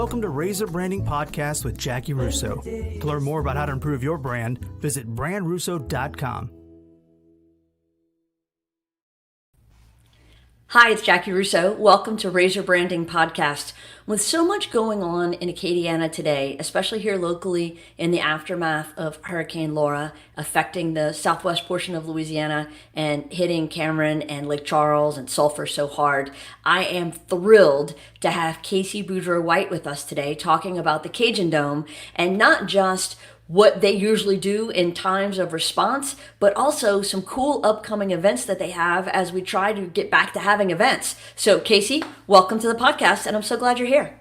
Welcome to Razor Branding Podcast with Jackie Russo. To learn more about how to improve your brand, visit brandrusso.com. Hi, it's Jackie Russo. Welcome to Razor Branding Podcast. With so much going on in Acadiana today, especially here locally in the aftermath of Hurricane Laura affecting the southwest portion of Louisiana and hitting Cameron and Lake Charles and Sulphur so hard, I am thrilled to have Casey Boudreaux-White with us today talking about the Cajundome, and not just what they usually do in times of response, but also some cool upcoming events that they have as we try to get back to having events. So Casey, welcome to the podcast, and I'm so glad you're here.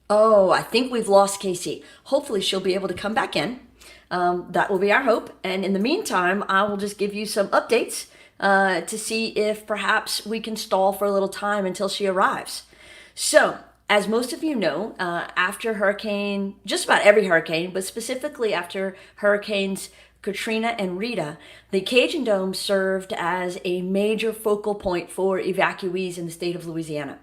Oh, I think we've lost Casey. Hopefully she'll be able to come back in. That will be our hope. And in the meantime, I will just give you some updates to see if perhaps we can stall for a little time until she arrives. So, as most of you know, after just about every hurricane, but specifically after Hurricanes Katrina and Rita, the Cajundome served as a major focal point for evacuees in the state of Louisiana.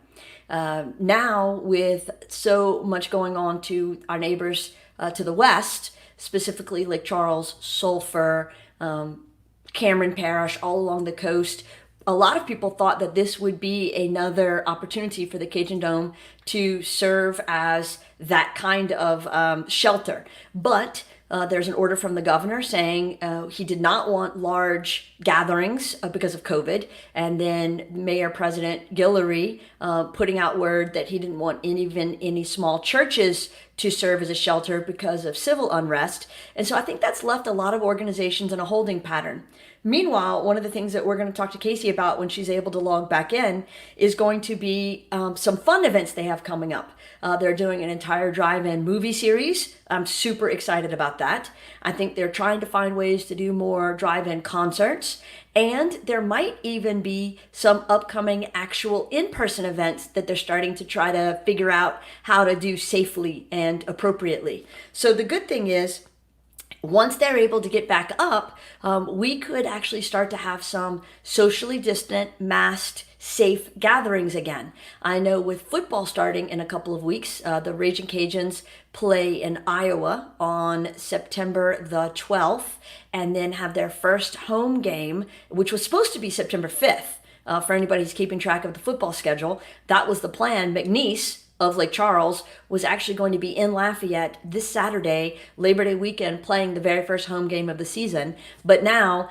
Now, with so much going on to our neighbors to the west, specifically Lake Charles, Sulphur, Cameron Parish, all along the coast, a lot of people thought that this would be another opportunity for the Cajundome to serve as that kind of shelter. But there's an order from the governor saying he did not want large gatherings because of COVID. And then Mayor President Guillory putting out word that he didn't want even any small churches to serve as a shelter because of civil unrest. And so I think that's left a lot of organizations in a holding pattern. Meanwhile, one of the things that we're going to talk to Casey about when she's able to log back in is going to be some fun events they have coming up. They're doing an entire drive-in movie series. I'm super excited about that. I think they're trying to find ways to do more drive-in concerts. And there might even be some upcoming actual in-person events that they're starting to try to figure out how to do safely and appropriately. So the good thing is, once they're able to get back up, we could actually start to have some socially distant, masked, safe gatherings again. I know with football starting in a couple of weeks, the Raging Cajuns play in Iowa on September the 12th, and then have their first home game, which was supposed to be September 5th. For anybody who's keeping track of the football schedule, that was the plan. McNeese of Lake Charles was actually going to be in Lafayette this Saturday, Labor Day weekend, playing the very first home game of the season. But now,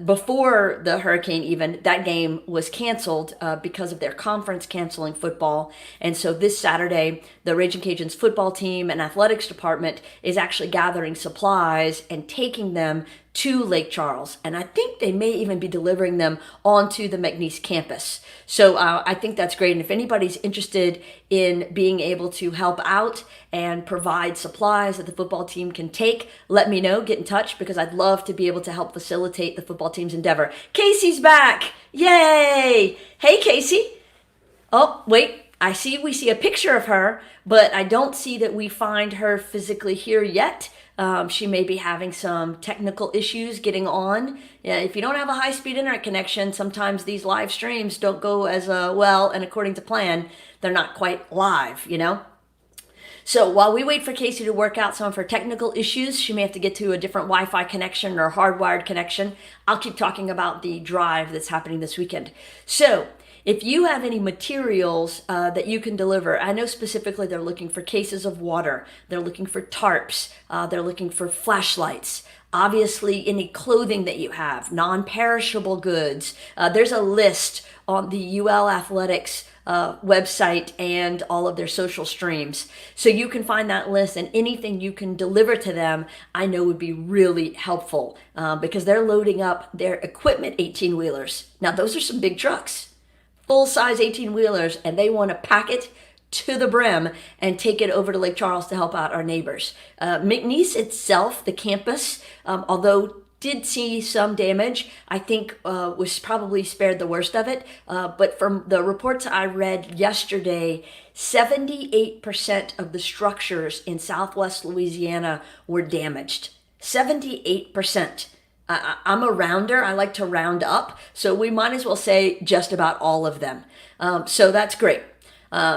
before the hurricane even, that game was canceled because of their conference canceling football. And so this Saturday, the Raging Cajuns football team and athletics department is actually gathering supplies and taking them to Lake Charles. And I think they may even be delivering them onto the McNeese campus. So I think that's great. And if anybody's interested in being able to help out and provide supplies that the football team can take, let me know, get in touch, because I'd love to be able to help facilitate the football team's endeavor. Casey's back. Yay. Hey, Casey. Oh, wait. We see a picture of her, but I don't see that we find her physically here yet. She may be having some technical issues getting on. Yeah, if you don't have a high-speed internet connection, sometimes these live streams don't go as well, and according to plan, they're not quite live, you know? So while we wait for Casey to work out some of her technical issues, she may have to get to a different Wi-Fi connection or hardwired connection. I'll keep talking about the drive that's happening this weekend. So if you have any materials that you can deliver, I know specifically they're looking for cases of water, they're looking for tarps, they're looking for flashlights, obviously any clothing that you have, non-perishable goods. There's a list on the UL Athletics website and all of their social streams. So you can find that list, and anything you can deliver to them, I know would be really helpful because they're loading up their equipment 18-wheelers. Now, those are some big trucks. Full-size 18-wheelers, and they want to pack it to the brim and take it over to Lake Charles to help out our neighbors. McNeese itself, the campus, although did see some damage, I think was probably spared the worst of it. But from the reports I read yesterday, 78% of the structures in Southwest Louisiana were damaged. 78%. I'm a rounder. I like to round up. So we might as well say just about all of them. So that's great.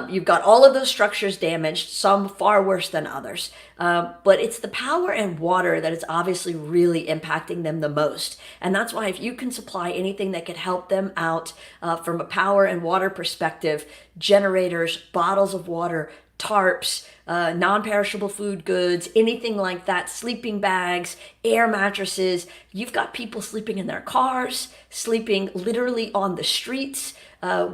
You've got all of those structures damaged, some far worse than others. But it's the power and water that is obviously really impacting them the most. And that's why if you can supply anything that could help them out from a power and water perspective, generators, bottles of water, tarps, non-perishable food goods, anything like that, sleeping bags, air mattresses. You've got people sleeping in their cars, sleeping literally on the streets.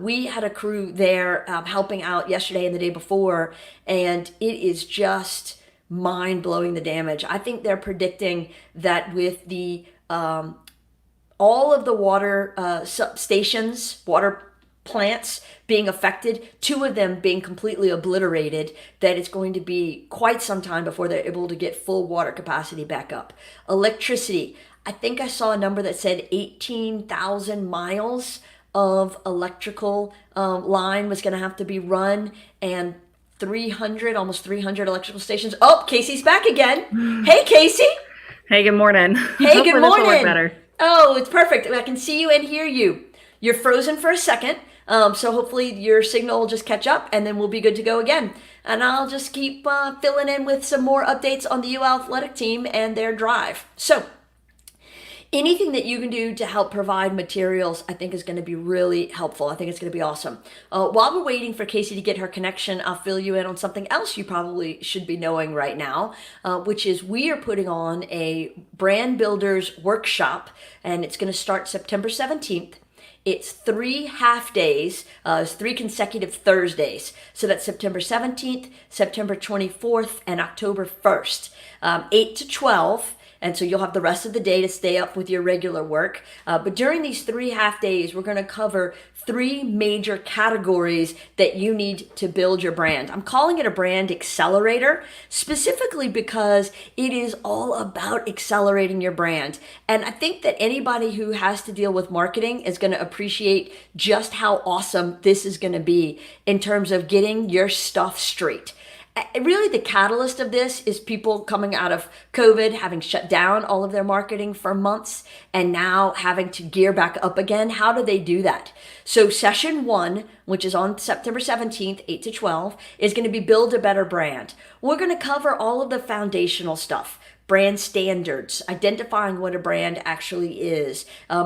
We had a crew there helping out yesterday and the day before, and it is just mind-blowing the damage. I think they're predicting that with the all of the water stations, water plants being affected, 2 of them being completely obliterated, that it's going to be quite some time before they're able to get full water capacity back up. Electricity, I think I saw a number that said 18,000 miles of electrical line was going to have to be run, and almost 300 electrical stations. Oh, Casey's back again. Hey, Casey. Hey, good morning. Hey, good morning. This will work better. Oh, it's perfect. I can see you and hear you. You're frozen for a second, so hopefully your signal will just catch up, and then we'll be good to go again. And I'll just keep filling in with some more updates on the UL athletic team and their drive. So anything that you can do to help provide materials, I think is going to be really helpful. I think it's going to be awesome. While we're waiting for Casey to get her connection, I'll fill you in on something else you probably should be knowing right now, which is we are putting on a brand builders workshop, and it's going to start September 17th. It's 3 half days, 3 consecutive Thursdays. So that's September 17th, September 24th, and October 1st, 8 to 12. And so you'll have the rest of the day to stay up with your regular work. But during these 3 half days, we're going to cover 3 major categories that you need to build your brand. I'm calling it a brand accelerator, specifically because it is all about accelerating your brand. And I think that anybody who has to deal with marketing is going to appreciate just how awesome this is going to be in terms of getting your stuff straight. Really, the catalyst of this is people coming out of COVID, having shut down all of their marketing for months, and now having to gear back up again. How do they do that? So session 1, which is on September 17th, 8 to 12, is going to be Build a Better Brand. We're going to cover all of the foundational stuff. Brand standards, identifying what a brand actually is,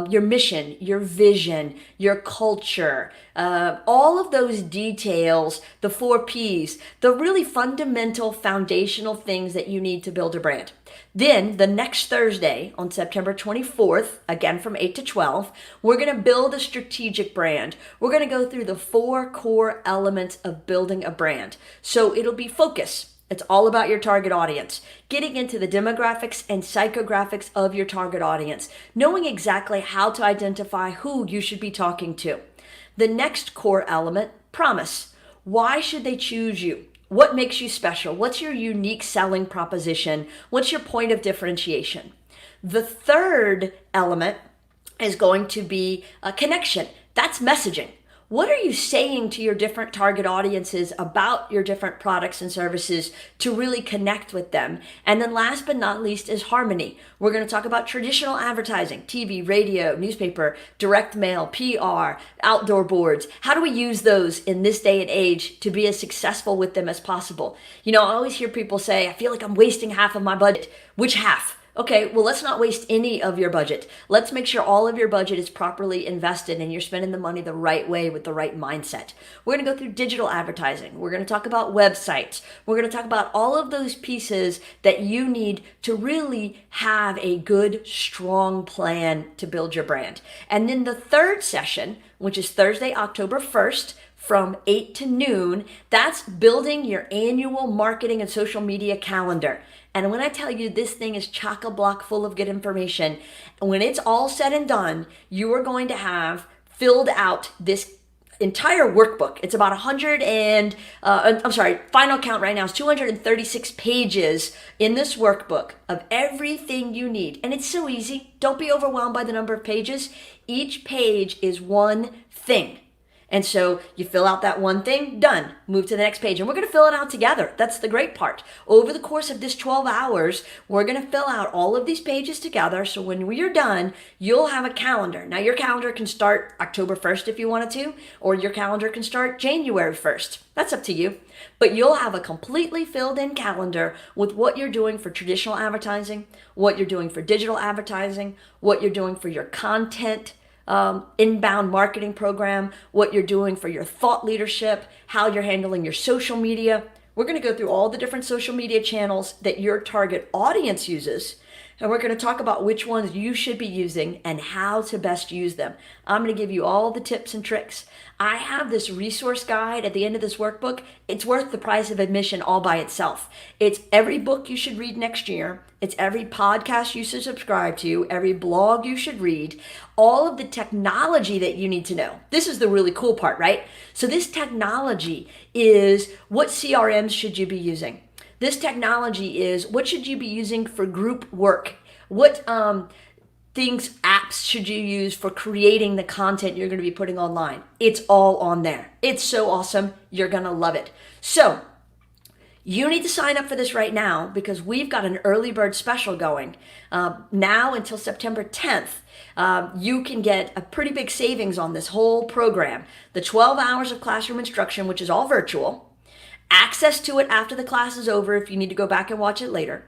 your mission, your vision, your culture, all of those details, the 4 Ps, the really fundamental foundational things that you need to build a brand. Then the next Thursday on September 24th, again from 8 to 12, we're going to build a strategic brand. We're going to go through the 4 core elements of building a brand. So it'll be focus. It's all about your target audience, getting into the demographics and psychographics of your target audience, knowing exactly how to identify who you should be talking to. The next core element, promise. Why should they choose you? What makes you special? What's your unique selling proposition? What's your point of differentiation? The third element is going to be a connection. That's messaging. What are you saying to your different target audiences about your different products and services to really connect with them? And then last but not least is harmony. We're going to talk about traditional advertising, TV, radio, newspaper, direct mail, PR, outdoor boards. How do we use those in this day and age to be as successful with them as possible? You know, I always hear people say, I feel like I'm wasting half of my budget. Which half? Okay, well, let's not waste any of your budget. Let's make sure all of your budget is properly invested and you're spending the money the right way with the right mindset. We're going to go through digital advertising. We're going to talk about websites. We're going to talk about all of those pieces that you need to really have a good, strong plan to build your brand. And then the third session, which is Thursday, October 1st, from 8 to noon, that's building your annual marketing and social media calendar. And when I tell you this thing is chock-a-block full of good information, when it's all said and done, you are going to have filled out this entire workbook. It's about final count right now is 236 pages in this workbook of everything you need. And it's so easy. Don't be overwhelmed by the number of pages. Each page is one thing. And so you fill out that one thing, done, move to the next page. And we're going to fill it out together. That's the great part. Over the course of this 12 hours, we're going to fill out all of these pages together. So when we're done, you'll have a calendar. Now your calendar can start October 1st if you wanted to, or your calendar can start January 1st. That's up to you. But you'll have a completely filled in calendar with what you're doing for traditional advertising, what you're doing for digital advertising, what you're doing for your content inbound marketing program, what you're doing for your thought leadership, how you're handling your social media. We're going to go through all the different social media channels that your target audience uses, and we're going to talk about which ones you should be using and how to best use them. I'm going to give you all the tips and tricks. I have this resource guide at the end of this workbook. It's worth the price of admission all by itself. It's every book you should read next year. It's every podcast you should subscribe to, every blog you should read, all of the technology that you need to know. This is the really cool part, right? So this technology is what CRMs should you be using? This technology is what should you be using for group work? What apps should you use for creating the content you're going to be putting online? It's all on there. It's so awesome. You're going to love it. So you need to sign up for this right now because we've got an early bird special going. Now until September 10th, you can get a pretty big savings on this whole program. The 12 hours of classroom instruction, which is all virtual, access to it after the class is over if you need to go back and watch it later,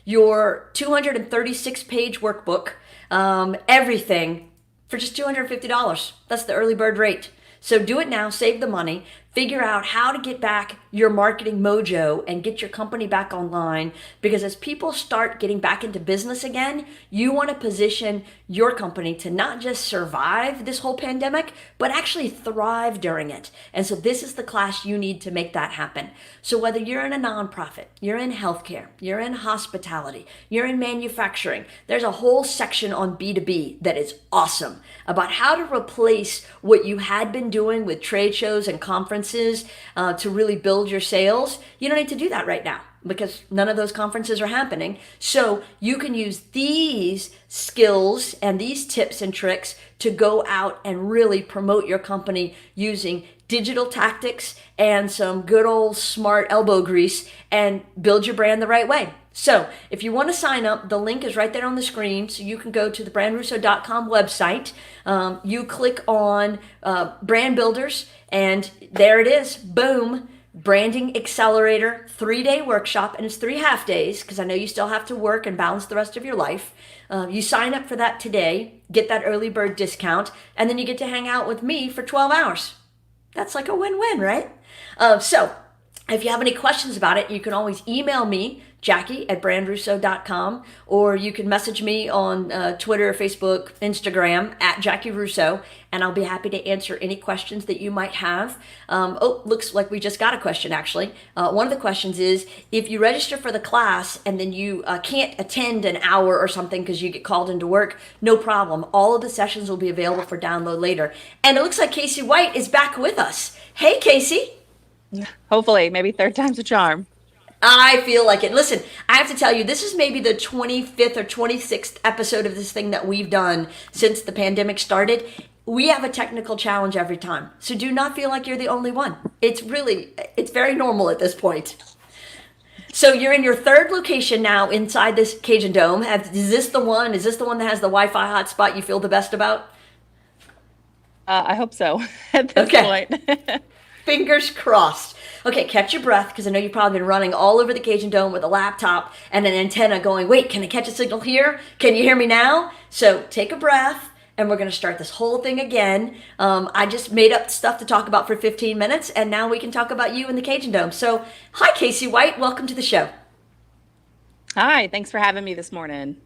your 236-page workbook, everything for just $250. That's the early bird rate. So do it now, save the money, figure out how to get back your marketing mojo and get your company back online. Because as people start getting back into business again, you want to position your company to not just survive this whole pandemic, but actually thrive during it. And so this is the class you need to make that happen. So whether you're in a nonprofit, you're in healthcare, you're in hospitality, you're in manufacturing, there's a whole section on B2B that is awesome about how to replace what you had been doing with trade shows and conferences to really build your sales. You don't need to do that right now because none of those conferences are happening. So you can use these skills and these tips and tricks to go out and really promote your company using digital tactics and some good old smart elbow grease and build your brand the right way. So if you want to sign up, the link is right there on the screen. So you can go to the brandrusso.com website. You click on brand builders and there it is. Boom. Branding Accelerator 3-day workshop. And it's 3 half days because I know you still have to work and balance the rest of your life. You sign up for that today, get that early bird discount, and then you get to hang out with me for 12 hours. That's like a win-win, right? So if you have any questions about it, you can always email me, Jackie@brandrusso.com, or you can message me on Twitter, Facebook, Instagram @JackieRusso, and I'll be happy to answer any questions that you might have. Looks like we just got a question actually. One of the questions is, if you register for the class and then you can't attend an hour or something because you get called into work, no problem. All of the sessions will be available for download later. And it looks like Casey White is back with us. Hey, Casey. Hopefully, maybe third time's a charm. I feel like it. Listen, I have to tell you, this is maybe the 25th or 26th episode of this thing that we've done since the pandemic started. We have a technical challenge every time. So do not feel like you're the only one. It's very normal at this point. So you're in your third location now inside this Cajundome. Is this the one that has the Wi-Fi hotspot you feel the best about? I hope so at this point. Fingers crossed. Okay, catch your breath because I know you've probably been running all over the Cajundome with a laptop and an antenna going, wait, can I catch a signal here? Can you hear me now? So take a breath and we're going to start this whole thing again. I just made up stuff to talk about for 15 minutes and now we can talk about you in the Cajundome. So hi, Casey White. Welcome to the show. Hi, thanks for having me this morning.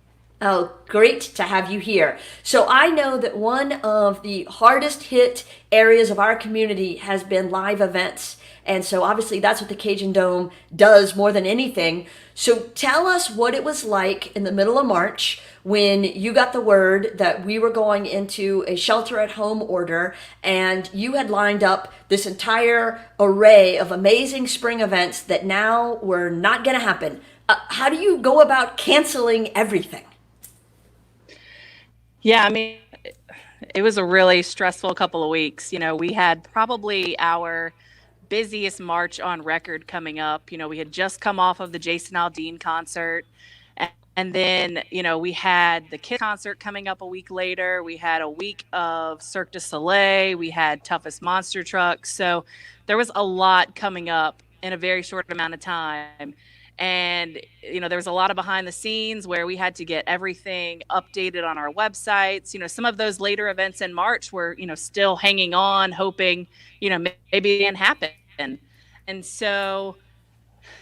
Oh, great to have you here. So I know that one of the hardest hit areas of our community has been live events. And so obviously that's what the Cajundome does more than anything. So tell us what it was like in the middle of March when you got the word that we were going into a shelter at home order and you had lined up this entire array of amazing spring events that now were not going to happen. How do you go about canceling everything? Yeah, I mean, It was a really stressful couple of weeks. We had probably our busiest March on record coming up. We had just come off of the Jason Aldean concert. And then, we had the Kiss concert coming up a week later. We had a week of Cirque du Soleil. We had Toughest Monster Truck. So there was a lot coming up in a very short amount of time. And, there was a lot of behind the scenes where we had to get everything updated on our websites. Some of those later events in March were, still hanging on, hoping, maybe it didn't happen. And so,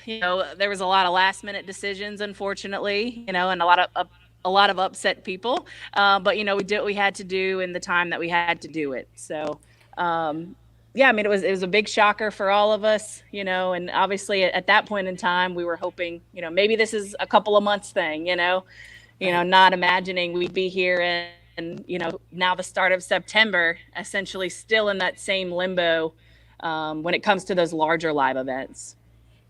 there was a lot of last minute decisions, unfortunately, and a lot of upset people. But we did what we had to do in the time that we had to do it. So, yeah, I mean, it was a big shocker for all of us, and obviously at that point in time, we were hoping, maybe this is a couple of months thing, not imagining we'd be here and now the start of September, essentially still in that same limbo when it comes to those larger live events.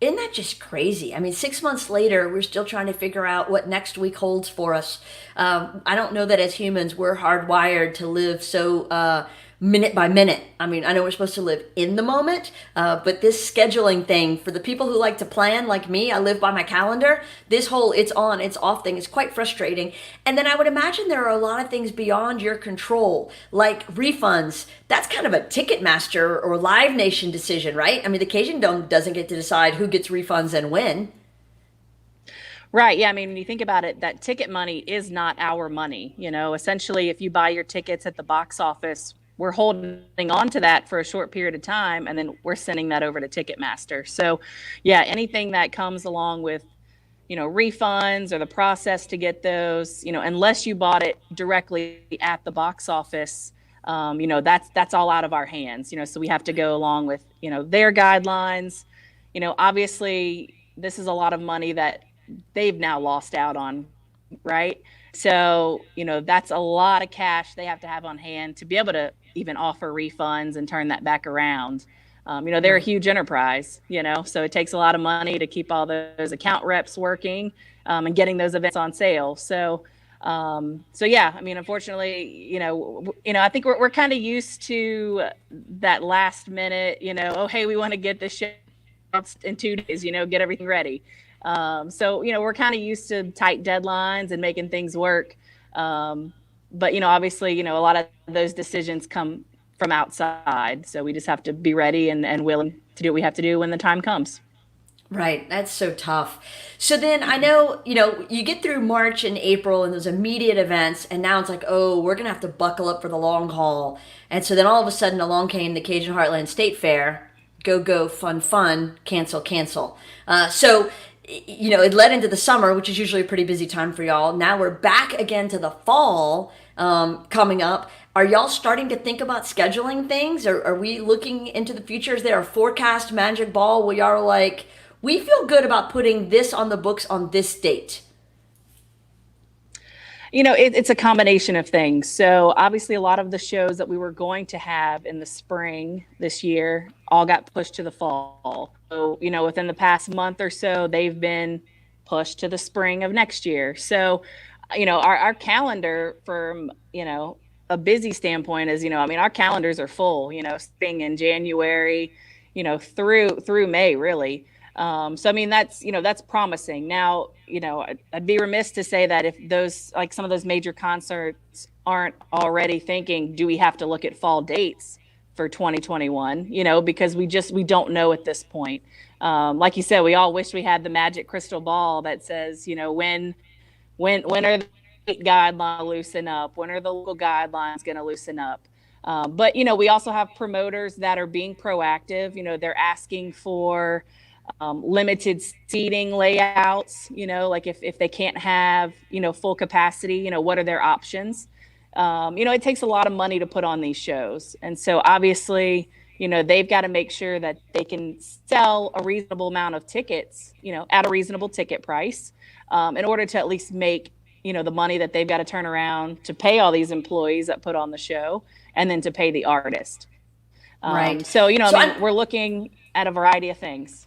Isn't that just crazy? I mean, 6 months later, we're still trying to figure out what next week holds for us. I don't know that as humans, we're hardwired to live so minute by minute. I mean, I know we're supposed to live in the moment, but this scheduling thing, for the people who like to plan like me, I live by my calendar, this whole it's on, it's off thing is quite frustrating. And then I would imagine there are a lot of things beyond your control, like refunds. That's kind of a Ticketmaster or Live Nation decision, right? I mean, the Cajundome doesn't get to decide who gets refunds and when. Right. Yeah. I mean, when you think about it, that ticket money is not our money. Essentially, if you buy your tickets at the box office, we're holding on to that for a short period of time, and then we're sending that over to Ticketmaster. So, yeah, anything that comes along with, refunds or the process to get those, unless you bought it directly at the box office, that's all out of our hands. So we have to go along with, their guidelines. Obviously, this is a lot of money that they've now lost out on, right? So, that's a lot of cash they have to have on hand to be able to even offer refunds and turn that back around. They're a huge enterprise, so it takes a lot of money to keep all those account reps working and getting those events on sale. So yeah, I mean, unfortunately, I think we're kind of used to that last minute, oh, hey, we want to get this show out in 2 days, get everything ready. So, we're kind of used to tight deadlines and making things work. But, obviously, a lot of those decisions come from outside. So we just have to be ready and willing to do what we have to do when the time comes. Right. That's so tough. So then I know, you get through March and April and those immediate events, and now it's like, oh, we're going to have to buckle up for the long haul. And so then all of a sudden along came the Cajun Heartland State Fair. Go, fun, cancel. So it led into the summer, which is usually a pretty busy time for y'all. Now we're back again to the fall coming up. Are y'all starting to think about scheduling things? Or are we looking into the future? Is there a forecast magic ball where y'all are like, we feel good about putting this on the books on this date? It's a combination of things. So obviously a lot of the shows that we were going to have in the spring this year all got pushed to the fall. So, within the past month or so, they've been pushed to the spring of next year. So, our calendar from, a busy standpoint is, our calendars are full, starting in January, through May, really. So, I mean, that's promising. Now, I'd be remiss to say that if some of those major concerts aren't already thinking, do we have to look at fall dates for 2021, because we don't know at this point. Like you said, we all wish we had the magic crystal ball that says, when are the guidelines loosen up? When are the local guidelines going to loosen up? But, we also have promoters that are being proactive. They're asking for limited seating layouts, like if they can't have, full capacity, what are their options? It takes a lot of money to put on these shows. And so obviously, they've got to make sure that they can sell a reasonable amount of tickets, at a reasonable ticket price, in order to at least make, the money that they've got to turn around to pay all these employees that put on the show and then to pay the artist. Right. So, we're looking at a variety of things.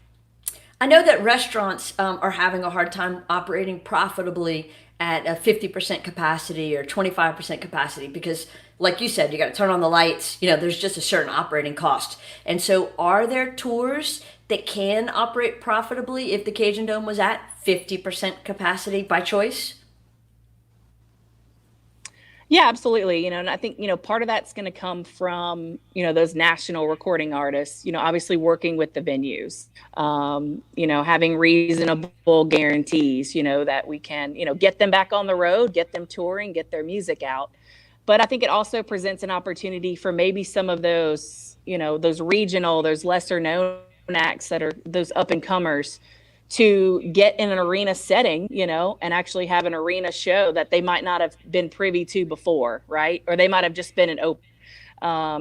I know that restaurants are having a hard time operating profitably at a 50% capacity or 25% capacity? Because like you said, you got to turn on the lights, there's just a certain operating cost. And so are there tours that can operate profitably if the Cajundome was at 50% capacity by choice? Yeah, absolutely. And I think, part of that's going to come from, those national recording artists, obviously working with the venues, having reasonable guarantees, that we can, get them back on the road, get them touring, get their music out. But I think it also presents an opportunity for maybe some of those, those regional, those lesser known acts that are those up and comers to get in an arena setting, and actually have an arena show that they might not have been privy to before, right? Or they might have just been an open.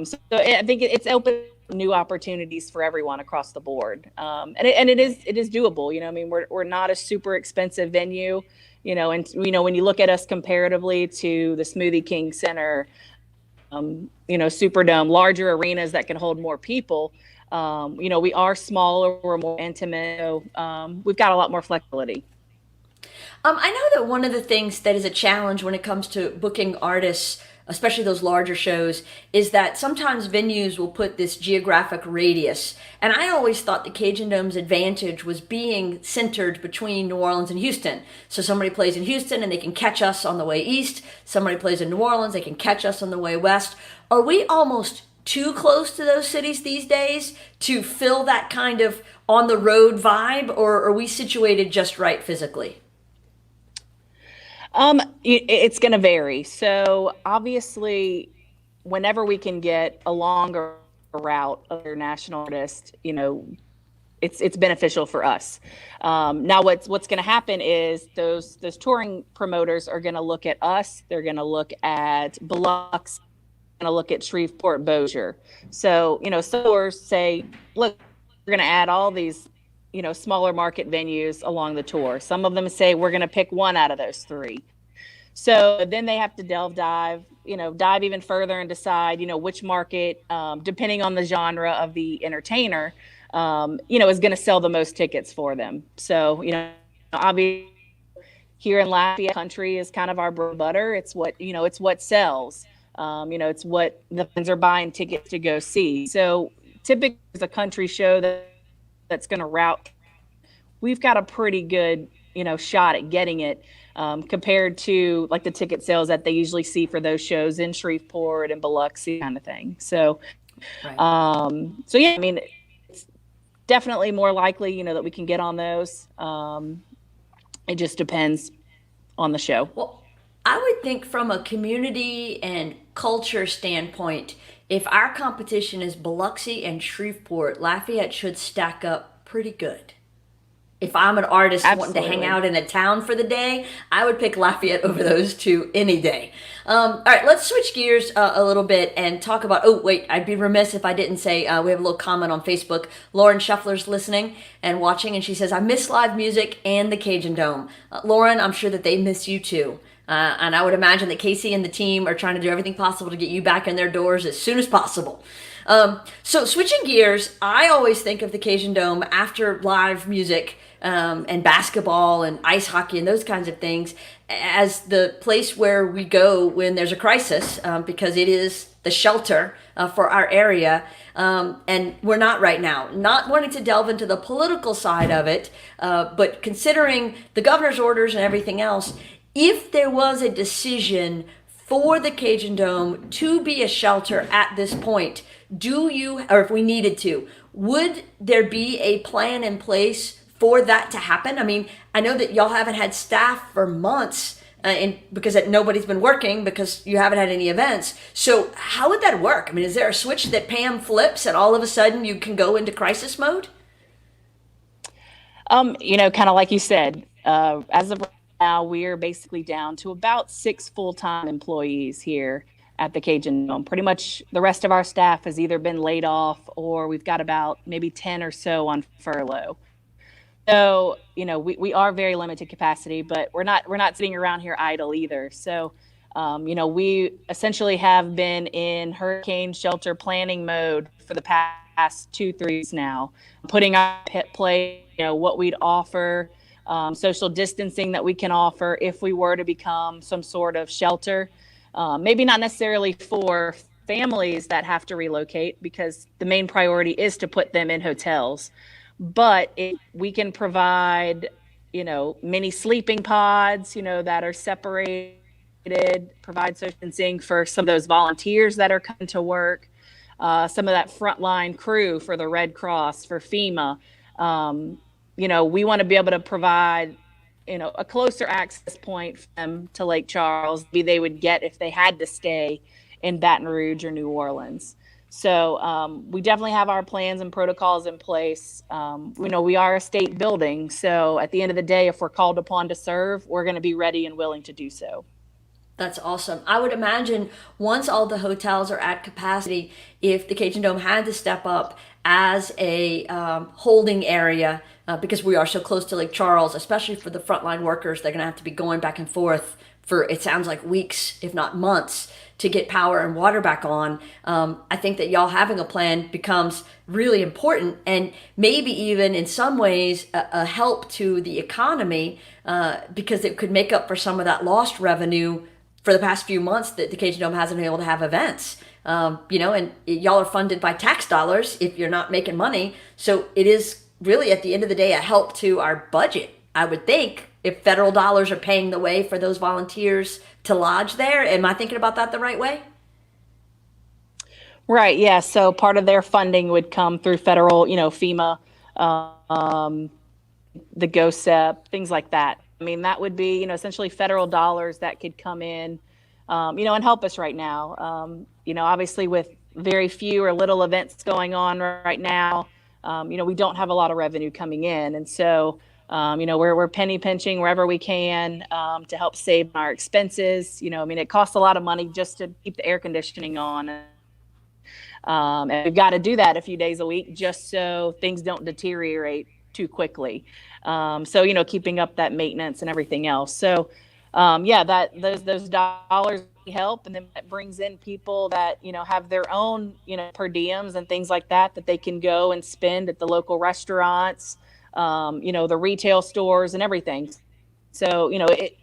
So I think it's open new opportunities for everyone across the board. And it is doable. I mean, we're not a super expensive venue, and when you look at us comparatively to the Smoothie King Center, Superdome, larger arenas that can hold more people. We are smaller, we're more intimate, so we've got a lot more flexibility. I know that one of the things that is a challenge when it comes to booking artists, especially those larger shows, is that sometimes venues will put this geographic radius. And I always thought the Cajundome's advantage was being centered between New Orleans and Houston. So somebody plays in Houston and they can catch us on the way east. Somebody plays in New Orleans, they can catch us on the way west. Are we almost too close to those cities these days to fill that kind of on the road vibe, or are we situated just right physically? It's going to vary. So obviously, whenever we can get a longer route of your national artist, it's beneficial for us. Now, what's going to happen is those touring promoters are going to look at us. They're going to look at Biloxi, going to look at Shreveport, Bossier. So, stores say, look, we're going to add all these, smaller market venues along the tour. Some of them say we're going to pick one out of those three. So then they have to dive even further and decide, which market, depending on the genre of the entertainer, is going to sell the most tickets for them. So, obviously here in Lafayette, country is kind of our bread and butter. It's what sells. It's what the fans are buying tickets to go see. So typically it's a country show that's going to route. We've got a pretty good, shot at getting it compared to like the ticket sales that they usually see for those shows in Shreveport and Biloxi kind of thing. So, right. So yeah, I mean, it's definitely more likely, that we can get on those. It just depends on the show. Well, I would think from a community and culture standpoint, if our competition is Biloxi and Shreveport, Lafayette should stack up pretty good. If I'm an artist wanting to hang out in a town for the day, I would pick Lafayette over those two any day. All right, let's switch gears a little bit and talk about, I'd be remiss if I didn't say we have a little comment on Facebook. Lauren Shuffler's listening and watching, and she says, I miss live music and the Cajundome. Lauren, I'm sure that they miss you too. And I would imagine that Casey and the team are trying to do everything possible to get you back in their doors as soon as possible. So switching gears, I always think of the Cajundome after live music and basketball and ice hockey and those kinds of things as the place where we go when there's a crisis, because it is the shelter for our area. And we're not right now. Not wanting to delve into the political side of it, but considering the governor's orders and everything else, if there was a decision for the Cajundome to be a shelter at this point, or if we needed to, would there be a plan in place for that to happen? I mean, I know that y'all haven't had staff for months because nobody's been working because you haven't had any events. So how would that work? I mean, is there a switch that Pam flips and all of a sudden you can go into crisis mode? Kind of like you said, as of now, we're basically down to about 6 full-time employees here at the Cajundome. Pretty much the rest of our staff has either been laid off or we've got about maybe 10 or so on furlough. So, we are very limited capacity, but we're not sitting around here idle either. So, we essentially have been in hurricane shelter planning mode for the past 2-3 weeks now, putting our pit play, what we'd offer, social distancing that we can offer if we were to become some sort of shelter. Maybe not necessarily for families that have to relocate, because the main priority is to put them in hotels. But if we can provide, mini sleeping pods, that are separated, provide social distancing for some of those volunteers that are coming to work, some of that frontline crew for the Red Cross, for FEMA. We want to be able to provide, a closer access point for them to Lake Charles, they would get if they had to stay in Baton Rouge or New Orleans. So we definitely have our plans and protocols in place. We are a state building. So at the end of the day, if we're called upon to serve, we're going to be ready and willing to do so. That's awesome. I would imagine once all the hotels are at capacity, if the Cajundome had to step up as a holding area, because we are so close to Lake Charles, especially for the frontline workers, they're going to have to be going back and forth for, it sounds like, weeks, if not months, to get power and water back on. I think that y'all having a plan becomes really important, and maybe even in some ways a help to the economy, because it could make up for some of that lost revenue for the past few months that the Cajundome hasn't been able to have events. And y'all are funded by tax dollars if you're not making money. So it is really, at the end of the day, a help to our budget, I would think, if federal dollars are paying the way for those volunteers to lodge there. Am I thinking about that the right way? Right. Yeah. So part of their funding would come through federal, FEMA, the GOSEP, things like that. I mean, that would be, essentially federal dollars that could come in, and help us right now. Obviously with very few or little events going on right now, we don't have a lot of revenue coming in. And so, we're penny pinching wherever we can, to help save our expenses. It costs a lot of money just to keep the air conditioning on. And we've got to do that a few days a week just so things don't deteriorate too quickly. So, keeping up that maintenance and everything else. So, that those dollars help. And then that brings in people that, have their own, per diems and things like that they can go and spend at the local restaurants, the retail stores and everything. So, it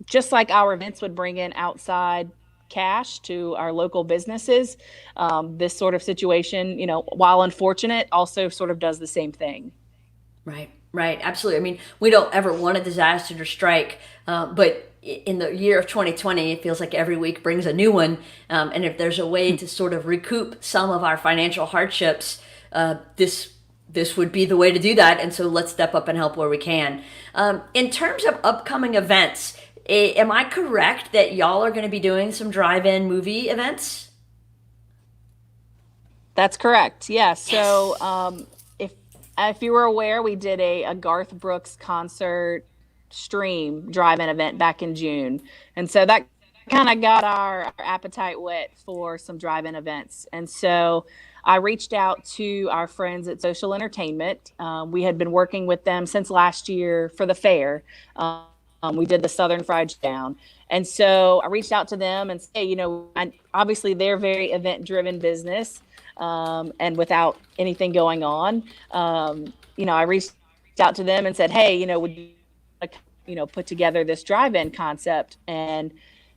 just like our events would bring in outside cash to our local businesses, this sort of situation, while unfortunate, also sort of does the same thing. Right. Absolutely. I mean, we don't ever want a disaster to strike, but in the year of 2020, it feels like every week brings a new one. And if there's a way to sort of recoup some of our financial hardships, this would be the way to do that. And so let's step up and help where we can. In terms of upcoming events, am I correct that y'all are going to be doing some drive-in movie events? That's correct. Yeah. So, if you were aware, we did a Garth Brooks concert stream drive-in event back in June. And so that kind of got our appetite whet for some drive-in events. And so I reached out to our friends at Social Entertainment. We had been working with them since last year for the fair. We did the Southern Fried Down. And so I reached out to them and say, obviously they're very event-driven business. And without anything going on, I reached out to them and said, hey, would you put together this drive-in concept? And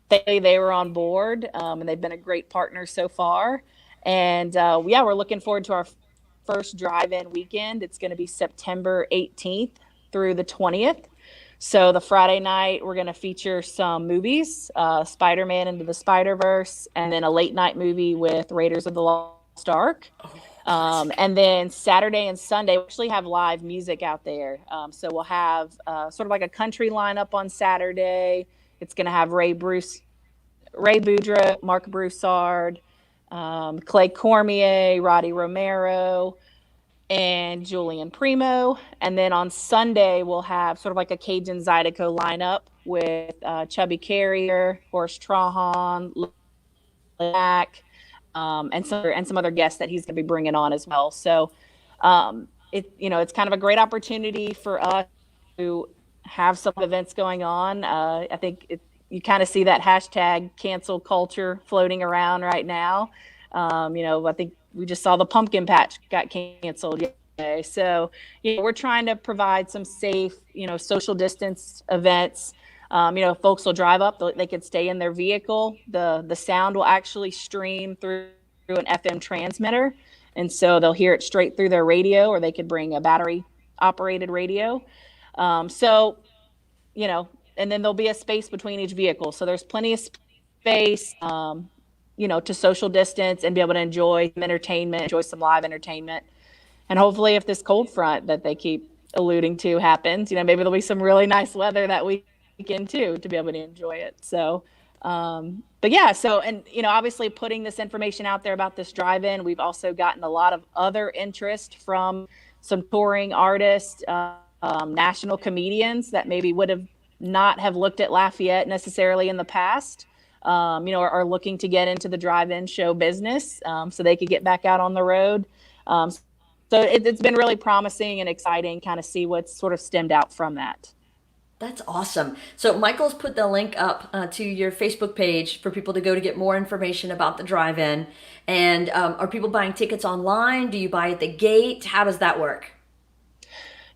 they were on board, and they've been a great partner so far. And we're looking forward to our first drive-in weekend. It's going to be September 18th through the 20th. So the Friday night, we're going to feature some movies, Spider-Man Into the Spider-Verse, and then a late night movie with Raiders of the Lost Ark. And then Saturday and Sunday, we actually have live music out there. So we'll have sort of like a country lineup on Saturday. It's going to have Ray Boudreaux, Mark Broussard, Clay Cormier, Roddy Romero, and Julian Primo. And then on Sunday, we'll have sort of like a Cajun Zydeco lineup with Chubby Carrier, Horst Trahan, Lack, and some other guests that he's going to be bringing on as well. So, it's kind of a great opportunity for us to have some events going on. I think you kind of see that hashtag cancel culture floating around right now. I think we just saw the pumpkin patch got canceled So, we're trying to provide some safe, social distance events. Folks will drive up, they could stay in their vehicle. The sound will actually stream through an FM transmitter. And so they'll hear it straight through their radio, or they could bring a battery operated radio. So, and then there'll be a space between each vehicle. So there's plenty of space, to social distance and be able to enjoy some entertainment, enjoy some live entertainment. And hopefully if this cold front that they keep alluding to happens, maybe there'll be some really nice weather that weekend too, to be able to enjoy it. So, but yeah, and obviously putting this information out there about this drive-in, we've also gotten a lot of other interest from some touring artists, national comedians that maybe would have not have looked at Lafayette necessarily in the past, are looking to get into the drive-in show business, so they could get back out on the road. So it's been really promising and exciting kind of see what's sort of stemmed out from that. That's awesome. So Michael's put the link up to your Facebook page for people to go to get more information about the drive-in. And are people buying tickets online? Do you buy at the gate? How does that work?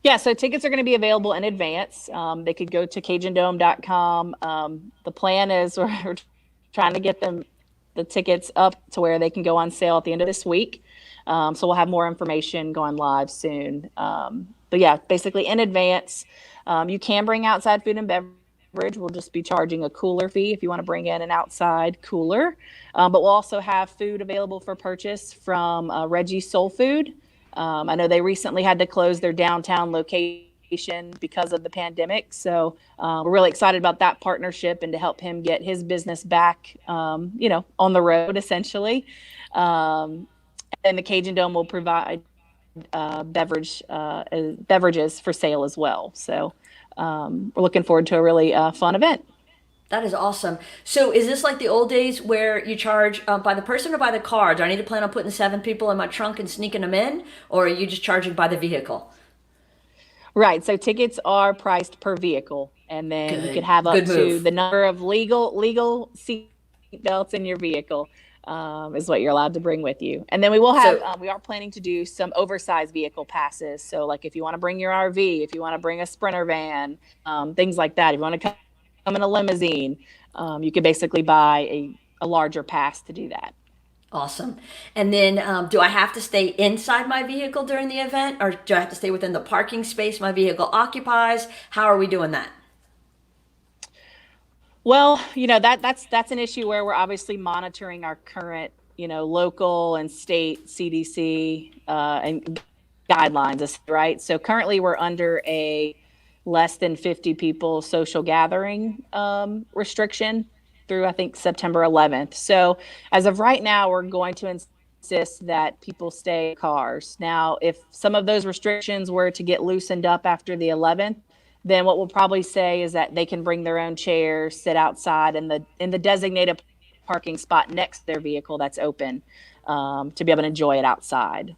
Yeah, so tickets are going to be available in advance. They could go to Cajundome.com. The plan is we're trying to get the tickets up to where they can go on sale at the end of this week. So we'll have more information going live soon. But yeah, basically in advance. You can bring outside food and beverage. We'll just be charging a cooler fee if you want to bring in an outside cooler. But we'll also have food available for purchase from Reggie's Soul Food. I know they recently had to close their downtown location because of the pandemic. So we're really excited about that partnership and to help him get his business back, on the road essentially. And the Cajundome will provide beverages for sale as well. So we're looking forward to a really fun event. That is awesome. So is this like the old days where you charge by the person or by the car? Do I need to plan on putting 7 people in my trunk and sneaking them in? Or are you just charging by the vehicle? Right. So tickets are priced per vehicle. And then you could have up to the number of legal seat belts in your vehicle. Is what you're allowed to bring with you. And then we will have, we are planning to do some oversized vehicle passes. So like if you want to bring your RV, if you want to bring a Sprinter van, things like that. If you want to come in a limousine, you could basically buy a larger pass to do that. Awesome. And then do I have to stay inside my vehicle during the event, or do I have to stay within the parking space my vehicle occupies? How are we doing that? Well, that's an issue where we're obviously monitoring our current, local and state CDC and guidelines, right? So currently we're under a less than 50 people social gathering restriction through, I think, September 11th. So as of right now, we're going to insist that people stay in cars. Now, if some of those restrictions were to get loosened up after the 11th, then what we'll probably say is that they can bring their own chairs, sit outside in the designated parking spot next to their vehicle that's open, to be able to enjoy it outside.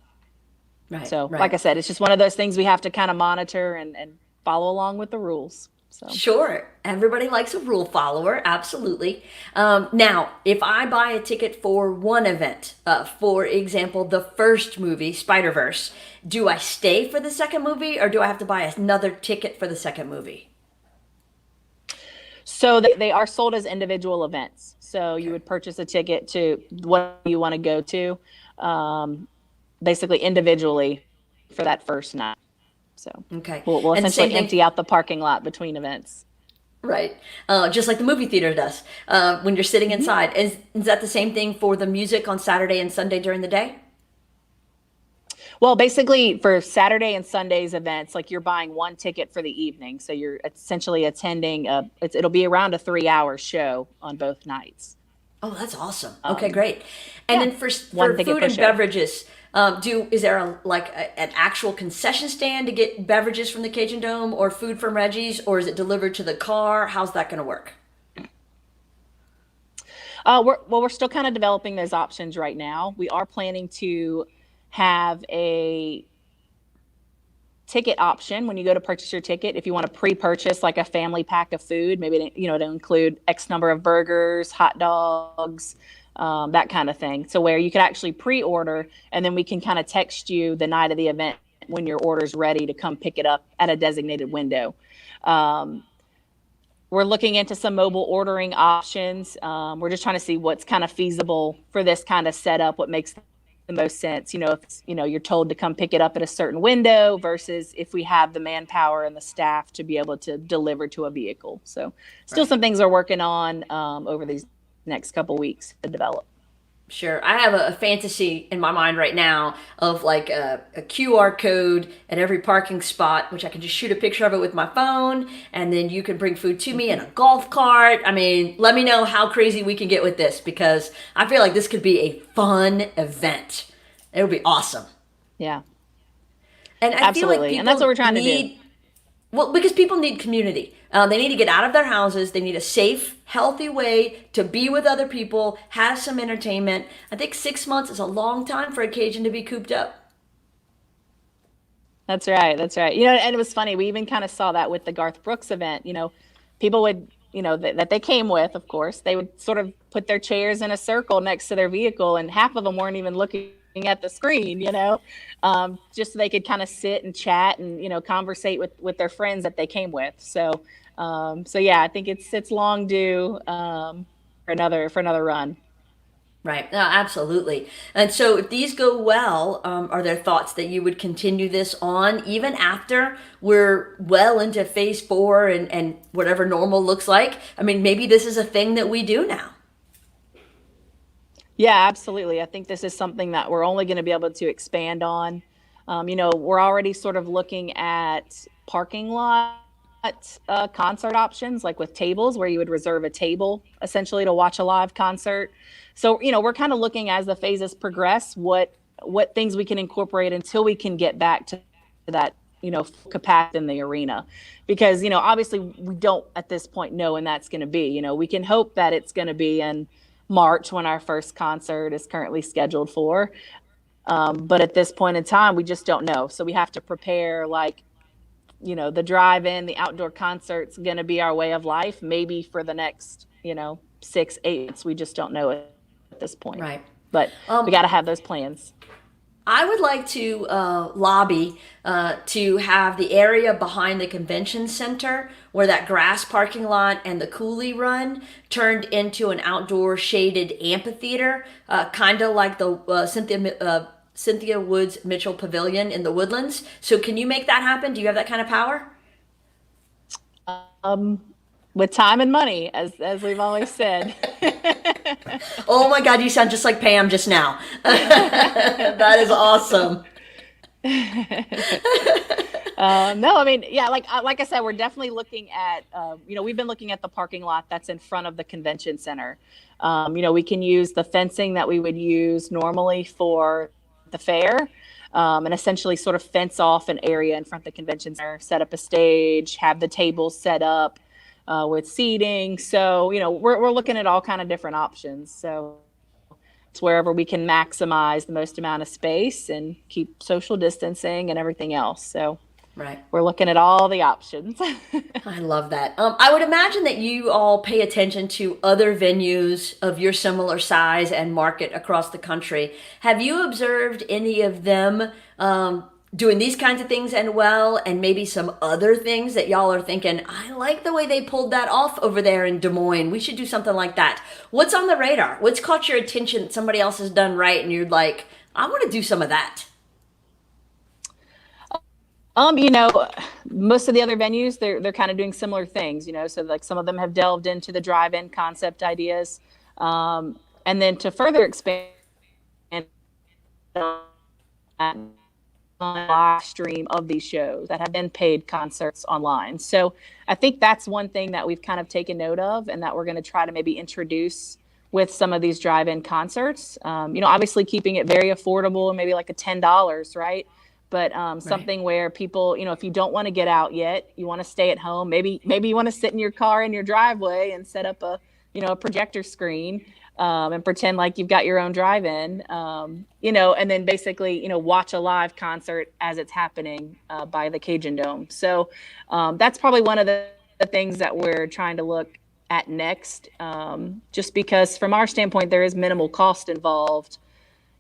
Right. So, like I said, it's just one of those things we have to kind of monitor and follow along with the rules. So. Sure. Everybody likes a rule follower. Absolutely. Now, if I buy a ticket for one event, for example, the first movie, Spider-Verse, do I stay for the second movie or do I have to buy another ticket for the second movie? So they are sold as individual events. So you would purchase a ticket to what you want to go to, basically individually for that first night. So we'll essentially empty out the parking lot between events. Right. Just like the movie theater does when you're sitting inside. Is that the same thing for the music on Saturday and Sunday during the day? Well, basically for Saturday and Sunday's events, like you're buying one ticket for the evening. So you're essentially attending, it'll be around a 3-hour show on both nights. Oh, that's awesome. Okay, great. And then for food and beverages, is there an actual concession stand to get beverages from the Cajundome or food from Reggie's, or is it delivered to the car? How's that going to work? We're still kind of developing those options right now. We are planning to have a ticket option when you go to purchase your ticket. If you want to pre-purchase like a family pack of food, maybe to include X number of burgers, hot dogs, that kind of thing. So where you could actually pre-order and then we can kind of text you the night of the event when your order's ready to come pick it up at a designated window. We're looking into some mobile ordering options. We're just trying to see what's kind of feasible for this kind of setup, what makes the most sense. If you're told to come pick it up at a certain window versus if we have the manpower and the staff to be able to deliver to a vehicle. So still some things we're working on over these next couple weeks to develop. Sure. I have a fantasy in my mind right now of like a QR code at every parking spot, which I can just shoot a picture of it with my phone, and then you can bring food to me in a golf cart. I mean, let me know how crazy we can get with this, because I feel like this could be a fun event. It would be awesome. Yeah. And I feel like people and that's what we're trying to do. Well, because people need community. They need to get out of their houses. They need a safe, healthy way to be with other people, have some entertainment. I think 6 months is a long time for a Cajun to be cooped up. That's right. That's right. And it was funny. We even kind of saw that with the Garth Brooks event. People would, that they came with, of course, they would sort of put their chairs in a circle next to their vehicle, and half of them weren't even looking at the screen, just so they could kind of sit and chat and, conversate with their friends that they came with. So yeah, I think it's long due for another run. Right. No, absolutely. And so if these go well, are there thoughts that you would continue this on even after we're well into phase 4 and whatever normal looks like? I mean, maybe this is a thing that we do now. Yeah, absolutely. I think this is something that we're only going to be able to expand on. We're already sort of looking at parking lot concert options, like with tables, where you would reserve a table essentially to watch a live concert. So, we're kind of looking as the phases progress, what things we can incorporate until we can get back to that, capacity in the arena. Because, obviously we don't at this point know when that's going to be. We can hope that it's going to be in March when our first concert is currently scheduled for. But at this point in time, we just don't know. So we have to prepare the drive-in, the outdoor concert's going to be our way of life, maybe for the next, 6-8 months. We just don't know at this point. Right. But we got to have those plans. I would like to lobby to have the area behind the convention center where that grass parking lot and the coulee run turned into an outdoor shaded amphitheater, kind of like the Cynthia Woods Mitchell Pavilion in the Woodlands. So can you make that happen? Do you have that kind of power? With time and money, as we've always said. Oh my God, you sound just like Pam just now. That is awesome. No, I mean, yeah, like I said, we're definitely looking at, we've been looking at the parking lot that's in front of the convention center. We can use the fencing that we would use normally for the fair, and essentially sort of fence off an area in front of the convention center, set up a stage, have the tables set up with seating. So, we're looking at all kind of different options. So it's wherever we can maximize the most amount of space and keep social distancing and everything else. So right, we're looking at all the options. I love that. I would imagine that you all pay attention to other venues of your similar size and market across the country. Have you observed any of them doing these kinds of things and maybe some other things that y'all are thinking, I like the way they pulled that off over there in Des Moines. We should do something like that. What's on the radar? What's caught your attention that somebody else has done right and you're like, I want to do some of that? Most of the other venues, they're kind of doing similar things, so like some of them have delved into the drive-in concept ideas. And then to further expand live stream of these shows that have been paid concerts online. So I think that's one thing that we've kind of taken note of and that we're going to try to maybe introduce with some of these drive-in concerts. Obviously keeping it very affordable, maybe like a $10, right? But something where people, if you don't want to get out yet, you want to stay at home, maybe you want to sit in your car in your driveway and set up a projector screen and pretend like you've got your own drive-in, and then basically, watch a live concert as it's happening by the Cajundome. So that's probably one of the things that we're trying to look at next, just because from our standpoint, there is minimal cost involved,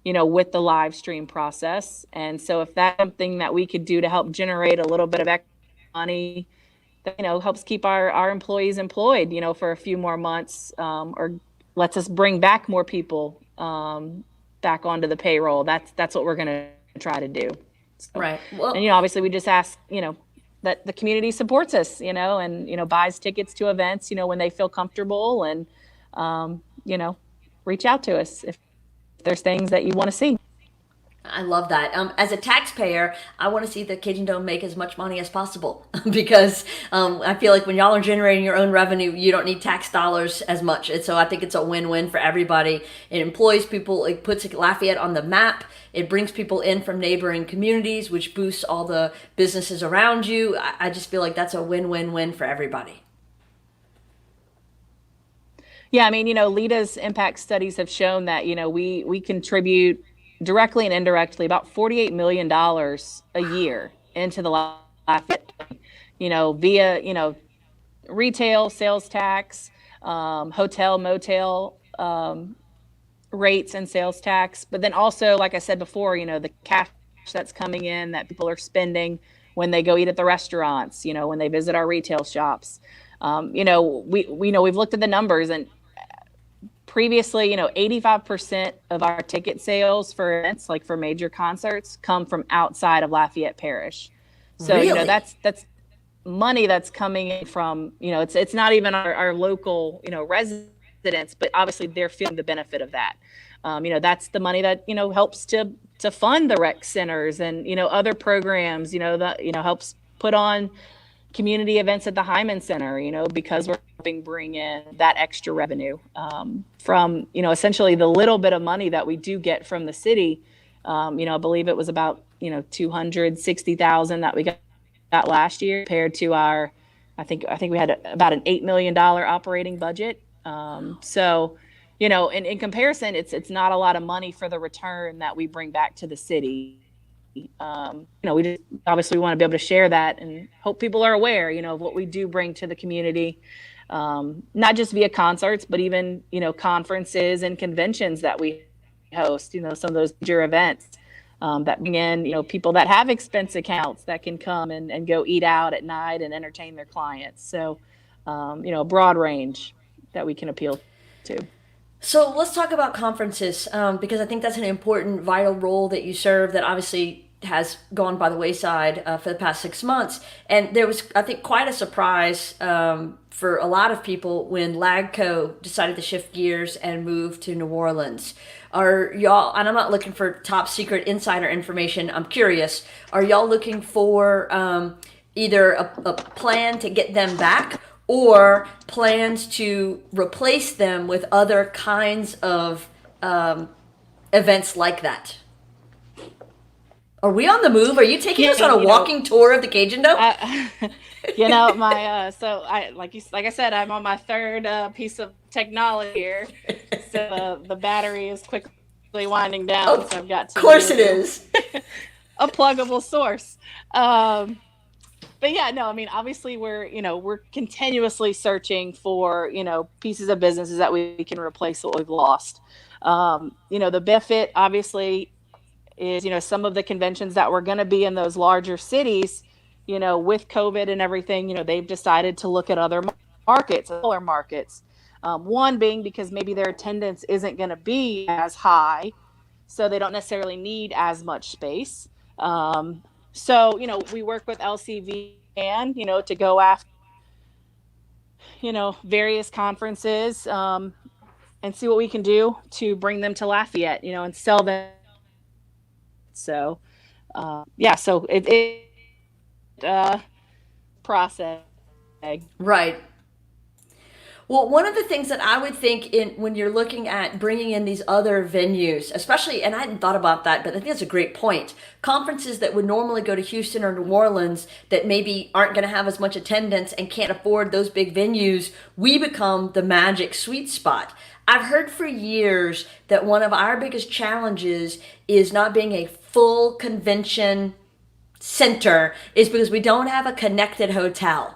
with the live stream process. And so if that's something that we could do to help generate a little bit of extra money, that, helps keep our employees employed, for a few more months, or lets us bring back more people back onto the payroll. That's what we're going to try to do. So, right. Well, and, obviously we just ask, that the community supports us, and, buys tickets to events, when they feel comfortable, and, reach out to us if there's things that you want to see. I love that. As a taxpayer, I want to see the Cajundome make as much money as possible because I feel like when y'all are generating your own revenue, you don't need tax dollars as much. And so I think it's a win-win for everybody. It employs people. It puts Lafayette on the map. It brings people in from neighboring communities, which boosts all the businesses around you. I just feel like that's a win-win-win for everybody. Yeah, I mean, LEDA's impact studies have shown that, we contribute directly and indirectly about $48 million a year into the Lafayette, via, retail, sales tax, hotel, motel rates and sales tax. But then also, like I said before, the cash that's coming in that people are spending when they go eat at the restaurants, when they visit our retail shops. We've looked at the numbers, and previously, 85% of our ticket sales for events, like for major concerts, come from outside of Lafayette Parish. So, Really? That's money that's coming in from, it's not even our local, residents, but obviously they're feeling the benefit of that. That's the money that, helps to fund the rec centers and, other programs, that, helps put on community events at the Hyman Center, because we're helping bring in that extra revenue from, essentially the little bit of money that we do get from the city. I believe it was about, $260,000 that we got last year compared to our, I think we had about an $8 million operating budget. So, in comparison, it's not a lot of money for the return that we bring back to the city. We just obviously want to be able to share that and hope people are aware, of what we do bring to the community, not just via concerts, but even, conferences and conventions that we host, some of those major events that bring in, people that have expense accounts that can come and go eat out at night and entertain their clients. So, a broad range that we can appeal to. So let's talk about conferences, because I think that's an important, vital role that you serve that obviously has gone by the wayside for the past 6 months. And there was, I think, quite a surprise for a lot of people when LAGCO decided to shift gears and move to New Orleans. Are y'all, and I'm not looking for top secret insider information, I'm curious, are y'all looking for either a plan to get them back or plans to replace them with other kinds of events like that? Are we on the move? Are you taking us on a walking tour of the Cajundome? So I like I said, I'm on my third piece of technology here. So the battery is quickly winding down. So I've got to. Of course it is. A pluggable source. But yeah, no, I mean, obviously we're continuously searching for, pieces of businesses that we can replace what we've lost. The benefit obviously is, some of the conventions that were going to be in those larger cities, with COVID and everything, they've decided to look at other markets, smaller markets. One being because maybe their attendance isn't going to be as high, so they don't necessarily need as much space. So, we work with LCV and, to go after, various conferences and see what we can do to bring them to Lafayette, and sell them. So, so it process. Right. Well, one of the things that I would think when you're looking at bringing in these other venues, especially, and I hadn't thought about that, but I think that's a great point. Conferences that would normally go to Houston or New Orleans that maybe aren't going to have as much attendance and can't afford those big venues, we become the magic sweet spot. I've heard for years that one of our biggest challenges is not being a full convention center is because we don't have a connected hotel.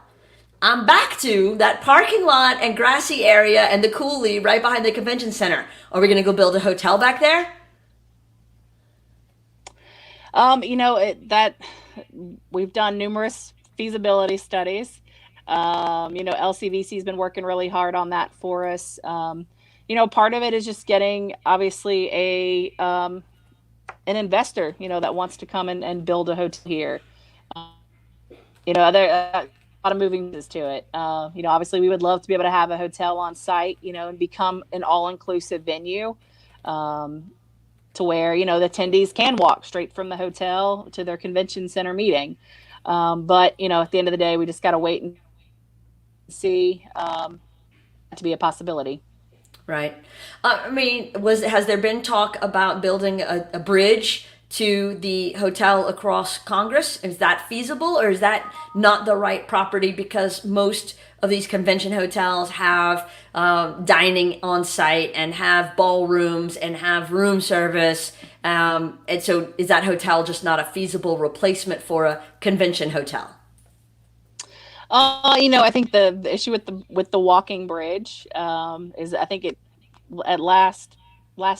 I'm back to that parking lot and grassy area and the coulee right behind the convention center. Are we going to go build a hotel back there? That we've done numerous feasibility studies. LCVC has been working really hard on that for us. Part of it is just getting obviously an investor, that wants to come and build a hotel here. There a lot of moving pieces to it. Obviously we would love to be able to have a hotel on site, and become an all-inclusive venue, to where, the attendees can walk straight from the hotel to their convention center meeting. But, at the end of the day, we just got to wait and see, to be a possibility. Right. Has there been talk about building a bridge to the hotel across Congress? Is that feasible, or is that not the right property because most of these convention hotels have dining on site and have ballrooms and have room service? And so is that hotel just not a feasible replacement for a convention hotel? I think the issue with the walking bridge, is, I think at last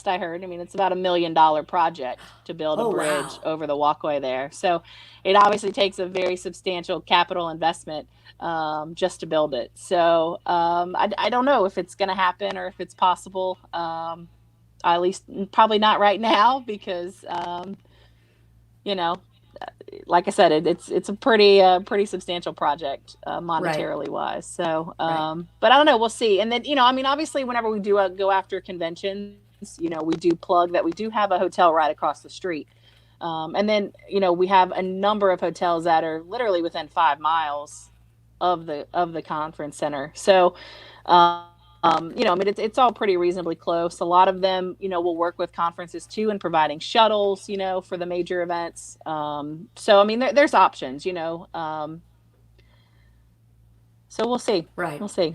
I heard, it's about $1 million project to build a bridge over the walkway there. So it obviously takes a very substantial capital investment, just to build it. So I don't know if it's going to happen or if it's possible. At least probably not right now, because like I said, it's a pretty substantial project, monetarily wise. So, but I don't know, we'll see. And then, obviously whenever we do go after conventions, we do plug that we do have a hotel right across the street. And then, we have a number of hotels that are literally within 5 miles of the conference center. So, it's all pretty reasonably close. A lot of them, will work with conferences too, in providing shuttles, for the major events. So, there's options, so we'll see. Right. We'll see.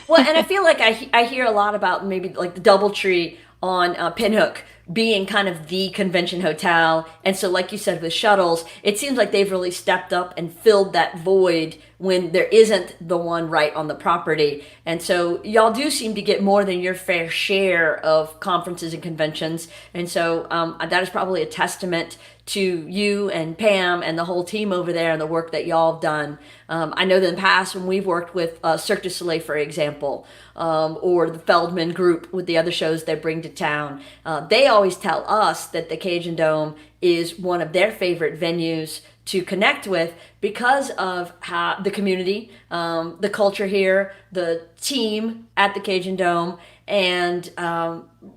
Well, and I feel like I hear a lot about maybe like the DoubleTree on Pinhook being kind of the convention hotel. And so, like you said, with shuttles, it seems like they've really stepped up and filled that void when there isn't the one right on the property. And so y'all do seem to get more than your fair share of conferences and conventions. And so that is probably a testament to you and Pam and the whole team over there and the work that y'all have done. I know that in the past when we've worked with Cirque du Soleil, for example, or the Feldman Group with the other shows they bring to town, they always tell us that the Cajundome is one of their favorite venues to connect with because of how the community, the culture here, the team at the Cajundome, and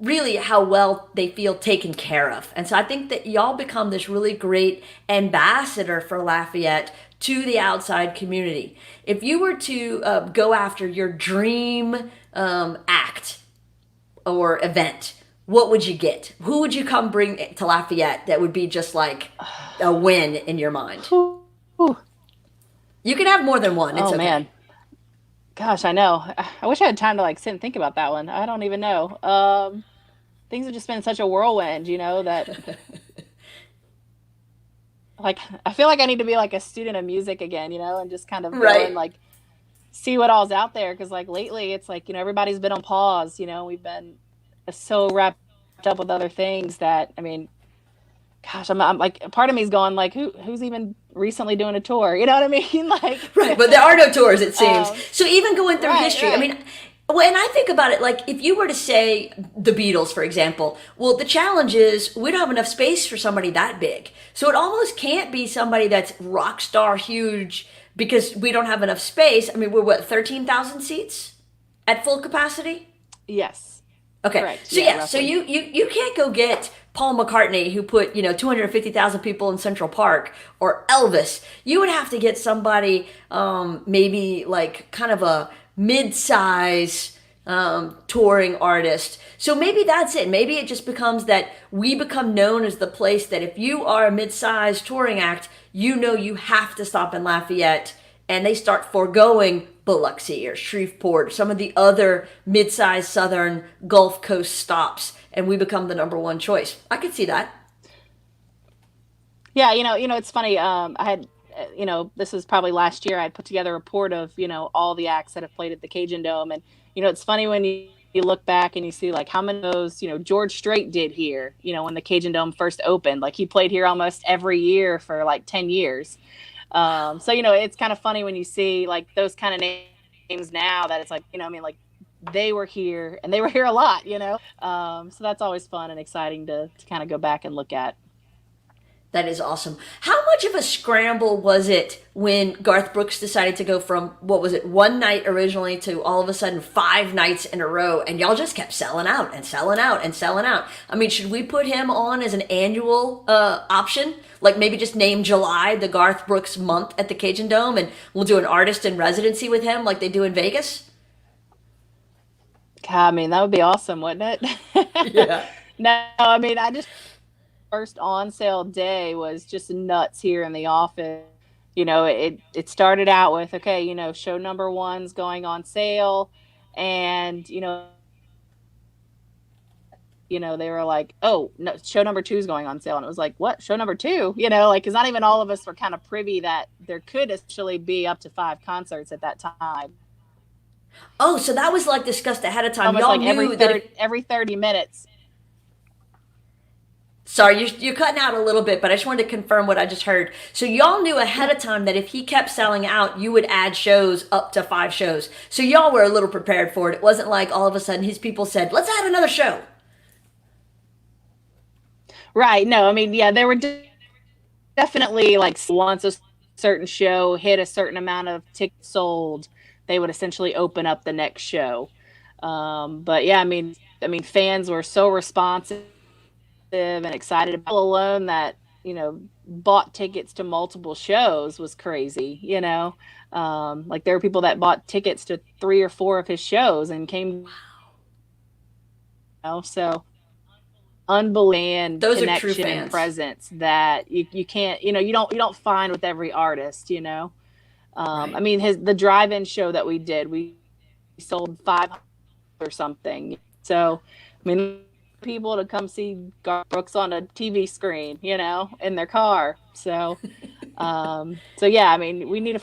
really how well they feel taken care of. And so I think that y'all become this really great ambassador for Lafayette to the outside community. If you were to go after your dream act or event, what would you get? Who would you come bring to Lafayette that would be just like a win in your mind? Ooh. You can have more than one. It's okay. Man. Gosh, I know. I wish I had time to sit and think about that one. I don't even know. Things have just been such a whirlwind, that I feel like I need to be like a student of music again, and just kind of go and see what all's out there. Cause lately it's everybody's been on pause, we've been so wrapped up with other things that, gosh, I'm part of me is going who's even recently doing a tour? You know what I mean? Right. But there are no tours, it seems. So even going through history, Right. When I think about it, if you were to say the Beatles, for example, well, the challenge is we don't have enough space for somebody that big. So it almost can't be somebody that's rock star huge because we don't have enough space. We're what, 13,000 seats at full capacity? Yes. Okay. Correct. So so roughly. you can't go get Paul McCartney, who put 250,000 people in Central Park, or Elvis. You would have to get somebody maybe kind of a mid-size touring artist. So maybe that's it. Maybe it just becomes that we become known as the place that if you are a mid-size touring act, you have to stop in Lafayette, and they start foregoing Biloxi or Shreveport, some of the other mid-sized southern Gulf Coast stops, and we become the number one choice. I could see that. Yeah, it's funny. I had, this was probably last year. I put together a report of, all the acts that have played at the Cajundome, and it's funny when you look back and you see like how many of those, George Strait did here, when the Cajundome first opened. Like he played here almost every year for like 10 years. So, it's kind of funny when you see like those kind of names now that it's like, like they were here and they were here a lot, So that's always fun and exciting to kind of go back and look at. That is awesome. How much of a scramble was it when Garth Brooks decided to go from, what was it, one night originally to all of a sudden 5 nights in a row, and y'all just kept selling out and selling out and selling out? I mean, should we put him on as an annual option? Like maybe just name July the Garth Brooks month at the Cajundome, and we'll do an artist in residency with him like they do in Vegas? I mean, that would be awesome, wouldn't it? Yeah. No, I mean, first on sale day was just nuts here in the office. It started out with, okay, show number 1's going on sale, and they were like, oh no, show number 2's going on sale, and it was like, what, show number 2? Because not even all of us were kind of privy that there could actually be up to 5 concerts at that time. Oh, so that was like discussed ahead of time. Almost Y'all like knew every 30 minutes. Sorry, you're cutting out a little bit, but I just wanted to confirm what I just heard. So y'all knew ahead of time that if he kept selling out, you would add shows up to 5 shows. So y'all were a little prepared for it. It wasn't like all of a sudden his people said, let's add another show. Right. No, I mean, yeah, there were definitely like once a certain show hit a certain amount of tickets sold, they would essentially open up the next show. But yeah, I mean, fans were so responsive and excited about alone that, bought tickets to multiple shows was crazy, like there were people that bought tickets to 3 or 4 of his shows and came, so unbelievable. Those connection are true fans. And presence that you can't, you don't find with every artist, Right. I mean, the drive-in show that we did, we sold 500 or something. So, I mean, people to come see Garth Brooks on a TV screen, in their car. So, so yeah, I mean, we need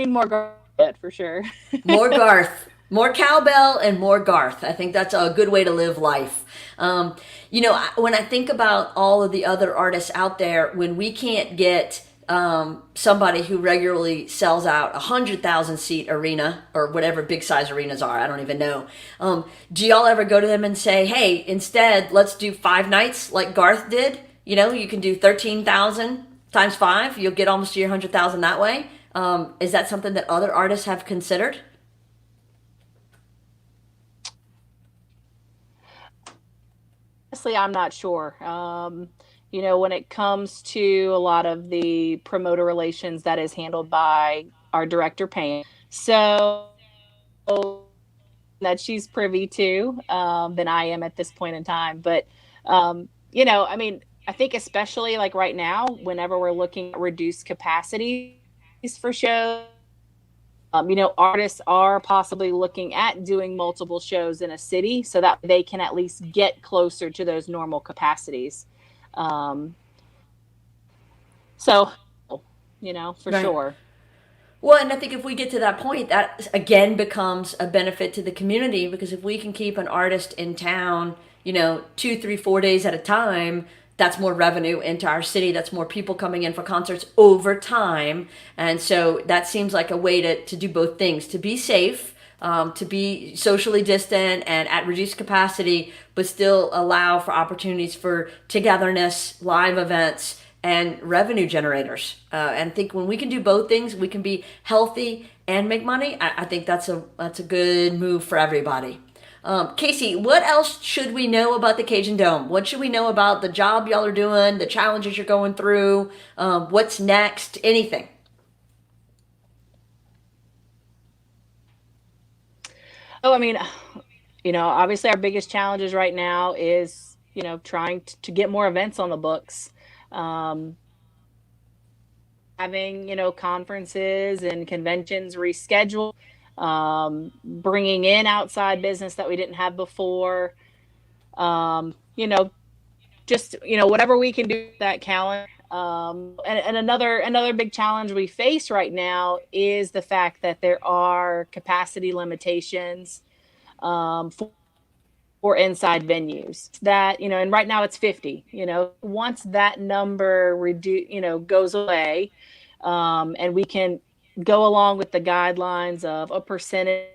more Garth for sure. More Garth. More cowbell and more Garth. I think that's a good way to live life. When I think about all of the other artists out there, when we can't get somebody who regularly sells out 100,000 seat arena or whatever big size arenas are, I don't even know. Do y'all ever go to them and say, hey, instead, let's do 5 nights like Garth did? You can do 13,000 times 5. You'll get almost to your 100,000 that way. Is that something that other artists have considered? Honestly, I'm not sure. When it comes to a lot of the promoter relations, that is handled by our director, Pam. So that she's privy to than I am at this point in time. But, I think especially like right now, whenever we're looking at reduced capacities for shows, artists are possibly looking at doing multiple shows in a city so that they can at least get closer to those normal capacities. So, for right. Sure. Well, and I think if we get to that point, that again becomes a benefit to the community, because if we can keep an artist in town, 2, 3, 4 days at a time, that's more revenue into our city. That's more people coming in for concerts over time. And so that seems like a way to do both things, to be safe, to be socially distant and at reduced capacity, but still allow for opportunities for togetherness, live events, and revenue generators. And I think when we can do both things, we can be healthy and make money. I think that's a good move for everybody. Casey, what else should we know about the Cajundome? What should we know about the job y'all are doing, the challenges you're going through, what's next, anything? Oh, obviously our biggest challenges right now is, trying to get more events on the books. Having, conferences and conventions rescheduled, bringing in outside business that we didn't have before, just, whatever we can do with that calendar. And another big challenge we face right now is the fact that there are capacity limitations. for inside venues. That, and right now it's 50. Once that number goes away, and we can go along with the guidelines of a percentage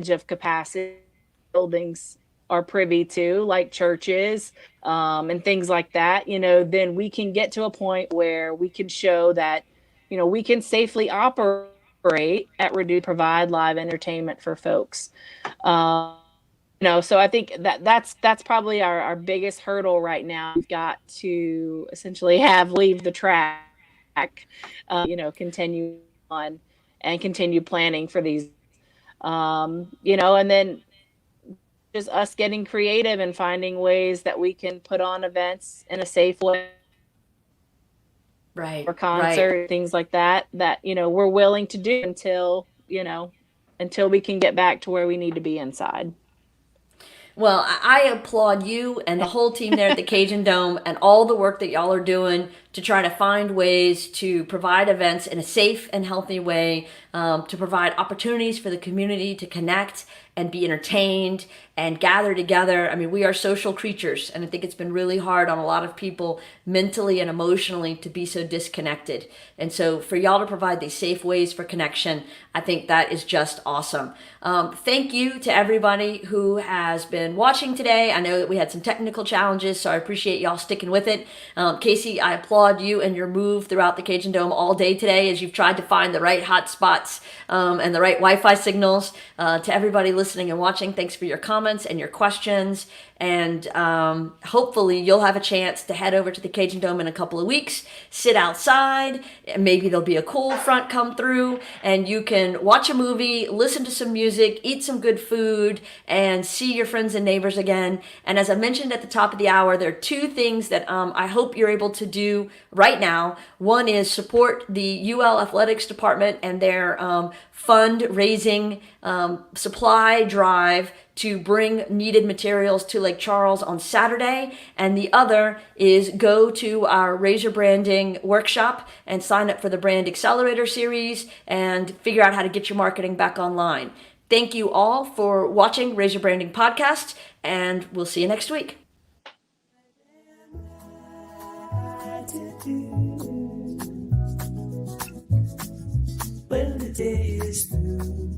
of capacity buildings are privy to, like churches, and things like that, then we can get to a point where we can show that, we can safely operate at reduced, provide live entertainment for folks. So I think that's probably our biggest hurdle right now. We've got to essentially leave the track, continue on and continue planning for these, and then just us getting creative and finding ways that we can put on events in a safe way. Right. Or concert, things like that, we're willing to do until we can get back to where we need to be inside. Well, I applaud you and the whole team there at the Cajundome and all the work that y'all are doing to try to find ways to provide events in a safe and healthy way, to provide opportunities for the community to connect and be entertained and gather together. I mean, we are social creatures, and I think it's been really hard on a lot of people mentally and emotionally to be so disconnected. And so for y'all to provide these safe ways for connection, I think that is just awesome. Thank you to everybody who has been watching today. I know that we had some technical challenges, so I appreciate y'all sticking with it. Casey, I applaud you and your move throughout the Cajundome all day today as you've tried to find the right hot spots and the right Wi-Fi signals. To everybody listening and watching, thanks for your comments and your questions. And hopefully you'll have a chance to head over to the Cajundome in a couple of weeks, sit outside, maybe there'll be a cool front come through, and you can watch a movie, listen to some music, eat some good food, and see your friends and neighbors again. And as I mentioned at the top of the hour, there are two things that I hope you're able to do right now. One is support the UL Athletics Department and their fundraising supply drive to bring needed materials to Lake Charles on Saturday. And the other is go to our RazorBranding workshop and sign up for the Brand Accelerator series and figure out how to get your marketing back online. Thank you all for watching RazorBranding Podcast, and we'll see you next week. When the day is through.